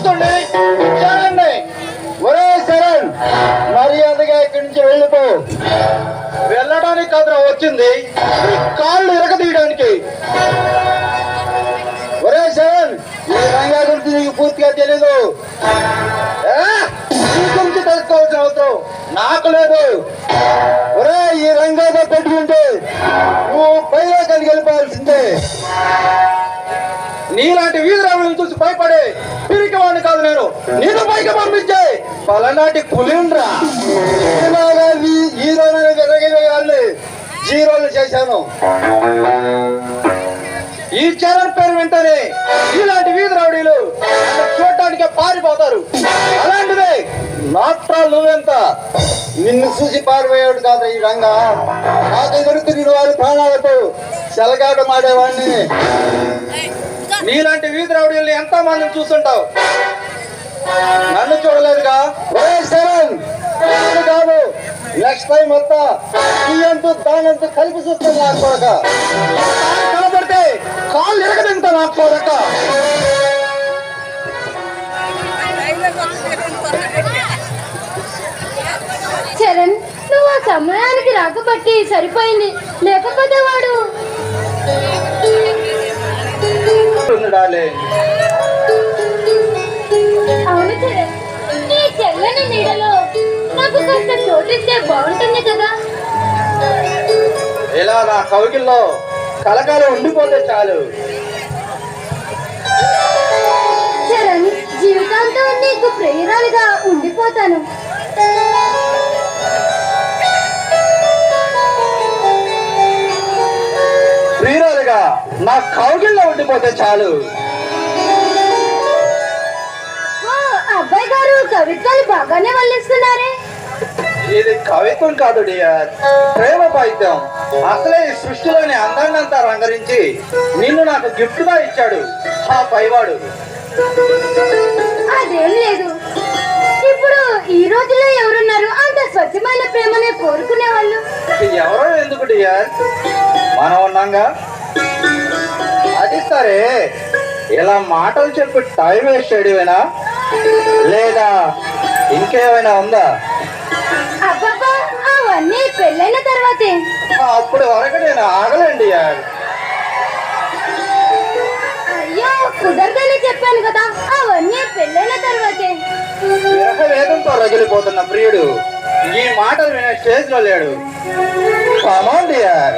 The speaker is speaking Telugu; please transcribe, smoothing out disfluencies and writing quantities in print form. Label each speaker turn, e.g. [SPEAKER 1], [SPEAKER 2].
[SPEAKER 1] కూర్చోండి. చూడండి, ఒరే శరణ్, మర్యాదగా ఇక్కడి నుంచి వెళ్ళిపో. వెళ్ళడానికి కాదురా వచ్చింది, నీ కాళ్ళు ఎరగదీయడానికి. ఒరే శరణ్, ఈ రంగా గురించి నీకు పూర్తిగా తెలీదు. నీ గురించి తెలుసుకోవాల్సిన అవసరం నాకు లేదు. ఒరే, ఈ రంగాతో పెట్టుకుంటే నువ్వు పైగా కలిగి వెళ్ళిపోవాల్సిందే. నీలాంటి వీధురావులను చూసి భయపడే పిరికివాడిని కాదు నేను. నేను పైకి పంపించే పలనాటి పులిండ్రా. ఈ రోజు వాళ్ళని జీరోలు చేశాను. ఈ చరణ్ పేరు వెంటనే ఇలాంటి వీధి రౌడీలు చూడటానికే పారిపోతారు. అలాంటిదే నాట్రాలు నువ్వెంత, నిన్ను చూసి పారిపోయాడు కాదు ఈ రంగా. నాకు ఎదురుతున్న వారి ప్రాణాలతో చెలగాట మాడేవాడిని. నీలాంటి వీధి రౌడీల్ని ఎంతో మందిని చూస్తుంటావు, నన్ను చూడలేదుగా. శరణ్ కాదు, నెక్స్ట్ టైం వస్తా నీయంతూ దానంతూ కలిపి చూస్తాను. నాకు కొడక కనబడితే కాళ్ళు ఎరగదంతా నాకు కొడక.
[SPEAKER 2] చరణ్, నువ్వు ఆ సమయానికి రాకబట్టి సరిపోయింది, లేకపోతే వాడు. అవును చరణ్, నీ తెల్లని నీడలో నాకు కాస్త చోటిస్తే బాగుంటుంది కదా.
[SPEAKER 1] ఇలా నా కవిగిల్లో కలకాలం ఉండిపోతే చాలు.
[SPEAKER 2] చరణ్, జీవితాంతం నీకు ప్రియురాలిగా ఉండిపోతాను.
[SPEAKER 1] ప్రియురాలుగా నా కౌగిల్లో ఉండిపోతే చాలు.
[SPEAKER 2] అబ్బాయి గారు కవిత్వాలు బాగానే వల్లిస్తున్నారే.
[SPEAKER 1] ఇది కవిత్వం కాదు డియర్, ప్రేమ పైత్యం. అసలే ఈ సృష్టిలోని అందాన్నంతా రంగరించి నిన్ను నాకు గిఫ్ట్ గా ఇచ్చాడు ఆ పైవాడు.
[SPEAKER 2] అదేం లేదు, ఇప్పుడు ఈ రోజుల్లో ఎవరున్నారు అంత స్వచ్ఛమైన ప్రేమనే కోరుకునే వాళ్ళు?
[SPEAKER 1] ఎవరో ఎందుకు డియర్, మనం ఉన్నాగా. అది సరే, ఇలా మాటలు చెప్పి టైం వేస్ట్ చేయడమేనా లేదా ఇంకేమైనా ఉందా?
[SPEAKER 2] అబ్బబ్బా, అవన్నీ పెళ్ళైన తర్వాతే.
[SPEAKER 1] అప్పుడు వరకు నేను ఆగలేండి.
[SPEAKER 2] అయ్యో, కుదరదని చెప్పాను కదా, అవన్నీ పెళ్ళైన తర్వాతే.
[SPEAKER 1] వేదంతో రగిలిపోతున్న ప్రియుడు ఈ మాటలు వినే స్టేజ్ లో లేడు. Come on dear.